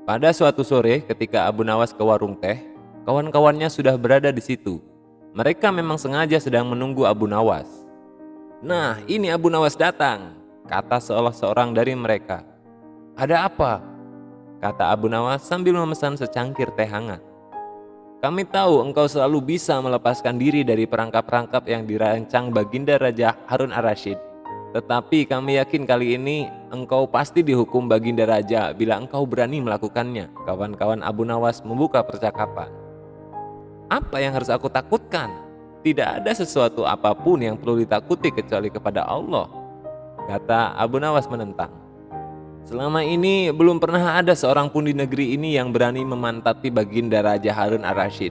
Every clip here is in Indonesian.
Pada suatu sore ketika Abu Nawas ke warung teh, kawan-kawannya sudah berada di situ. Mereka memang sengaja sedang menunggu Abu Nawas. "Nah, ini Abu Nawas datang," kata salah seorang dari mereka. "Ada apa?" kata Abu Nawas sambil memesan secangkir teh hangat. "Kami tahu engkau selalu bisa melepaskan diri dari perangkap-perangkap yang dirancang Baginda Raja Harun ar-Rasyid. Tetapi kami yakin kali ini engkau pasti dihukum Baginda Raja bila engkau berani melakukannya." Kawan-kawan Abu Nawas membuka percakapan. "Apa yang harus aku takutkan? Tidak ada sesuatu apapun yang perlu ditakuti kecuali kepada Allah," kata Abu Nawas menentang. "Selama ini belum pernah ada seorang pun di negeri ini yang berani memantati Baginda Raja Harun ar-Rasyid.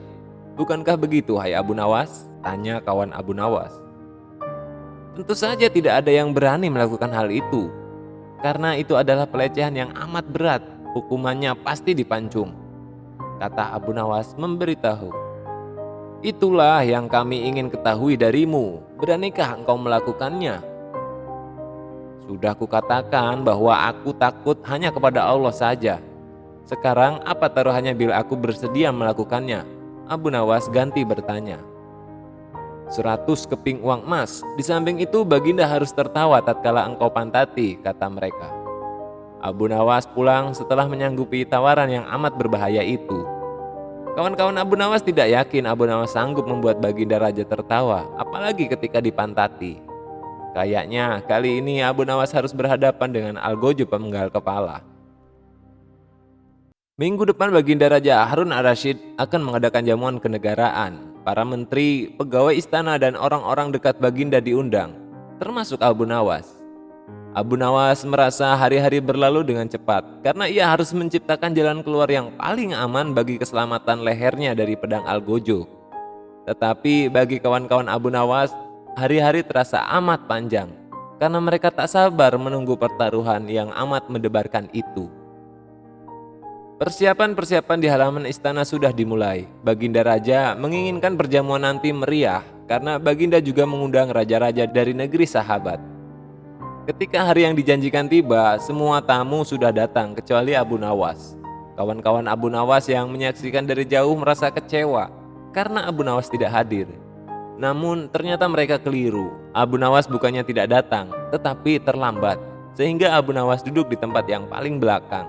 Bukankah begitu, hai Abu Nawas?" tanya kawan Abu Nawas. "Tentu saja tidak ada yang berani melakukan hal itu, karena itu adalah pelecehan yang amat berat, hukumannya pasti dipancung," kata Abu Nawas memberitahu. "Itulah yang kami ingin ketahui darimu, beranikah engkau melakukannya?" "Sudah kukatakan bahwa aku takut hanya kepada Allah saja. Sekarang apa taruhannya bila aku bersedia melakukannya?" Abu Nawas ganti bertanya. "100 keping uang emas, di samping itu Baginda harus tertawa tatkala engkau pantati," kata mereka. Abu Nawas pulang setelah menyanggupi tawaran yang amat berbahaya itu. Kawan-kawan Abu Nawas tidak yakin Abu Nawas sanggup membuat Baginda Raja tertawa, apalagi ketika dipantati. Kayaknya kali ini Abu Nawas harus berhadapan dengan Algojo pemenggal kepala. Minggu depan Baginda Raja Harun ar-Rasyid akan mengadakan jamuan kenegaraan. Para menteri, pegawai istana dan orang-orang dekat Baginda diundang, termasuk Abu Nawas. Abu Nawas merasa hari-hari berlalu dengan cepat karena ia harus menciptakan jalan keluar yang paling aman bagi keselamatan lehernya dari pedang Algojo. Tetapi bagi kawan-kawan Abu Nawas, hari-hari terasa amat panjang karena mereka tak sabar menunggu pertaruhan yang amat mendebarkan itu. Persiapan-persiapan di halaman istana sudah dimulai. Baginda Raja menginginkan perjamuan nanti meriah karena Baginda juga mengundang raja-raja dari negeri sahabat. Ketika hari yang dijanjikan tiba, semua tamu sudah datang kecuali Abu Nawas. Kawan-kawan Abu Nawas yang menyaksikan dari jauh merasa kecewa karena Abu Nawas tidak hadir. Namun ternyata mereka keliru. Abu Nawas bukannya tidak datang, tetapi terlambat, sehingga Abu Nawas duduk di tempat yang paling belakang.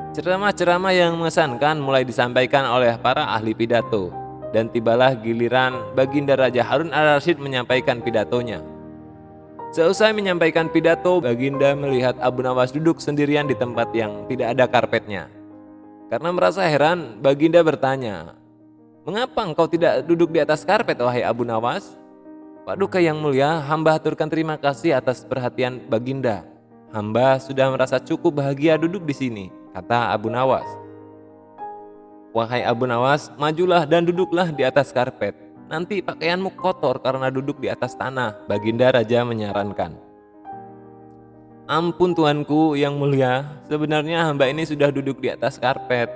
Ceramah-ceramah yang mengesankan mulai disampaikan oleh para ahli pidato, dan tibalah giliran Baginda Raja Harun ar-Rasyid menyampaikan pidatonya. Seusai menyampaikan pidato, Baginda melihat Abu Nawas duduk sendirian di tempat yang tidak ada karpetnya. Karena merasa heran, Baginda bertanya, "Mengapa engkau tidak duduk di atas karpet, wahai Abu Nawas?" "Paduka yang mulia, hamba haturkan terima kasih atas perhatian Baginda. Hamba sudah merasa cukup bahagia duduk di sini," kata Abu Nawas. "Wahai Abu Nawas, majulah dan duduklah di atas karpet. Nanti pakaianmu kotor karena duduk di atas tanah," Baginda Raja menyarankan. "Ampun tuanku yang mulia, sebenarnya hamba ini sudah duduk di atas karpet."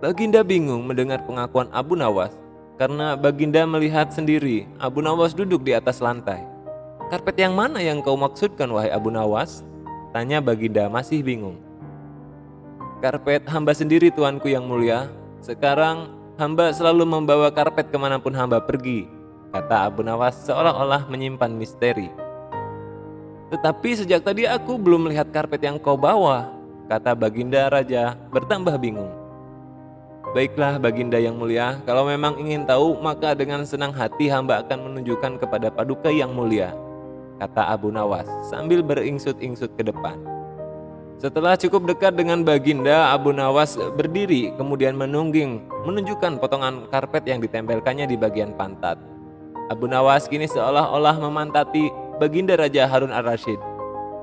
Baginda bingung mendengar pengakuan Abu Nawas karena Baginda melihat sendiri Abu Nawas duduk di atas lantai. "Karpet yang mana yang kau maksudkan, wahai Abu Nawas?" tanya Baginda masih bingung. "Karpet hamba sendiri tuanku yang mulia. Sekarang hamba selalu membawa karpet kemanapun hamba pergi," kata Abu Nawas seolah-olah menyimpan misteri. "Tetapi sejak tadi aku belum melihat karpet yang kau bawa," kata Baginda Raja bertambah bingung. "Baiklah Baginda yang mulia, kalau memang ingin tahu maka dengan senang hati hamba akan menunjukkan kepada Paduka yang mulia," kata Abu Nawas sambil beringsut-ingsut ke depan. Setelah cukup dekat dengan Baginda, Abu Nawas berdiri kemudian menunjukkan potongan karpet yang ditempelkannya di bagian pantat. Abu Nawas kini seolah-olah memantati Baginda Raja Harun ar-Rasyid.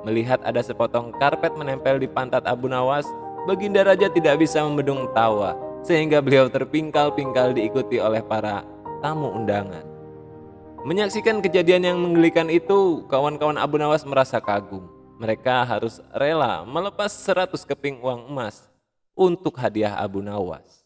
Melihat ada sepotong karpet menempel di pantat Abu Nawas, Baginda Raja tidak bisa membendung tawa, sehingga beliau terpingkal-pingkal diikuti oleh para tamu undangan. Menyaksikan kejadian yang menggelikan itu, kawan-kawan Abu Nawas merasa kagum. Mereka harus rela melepas 100 keping uang emas untuk hadiah Abu Nawas.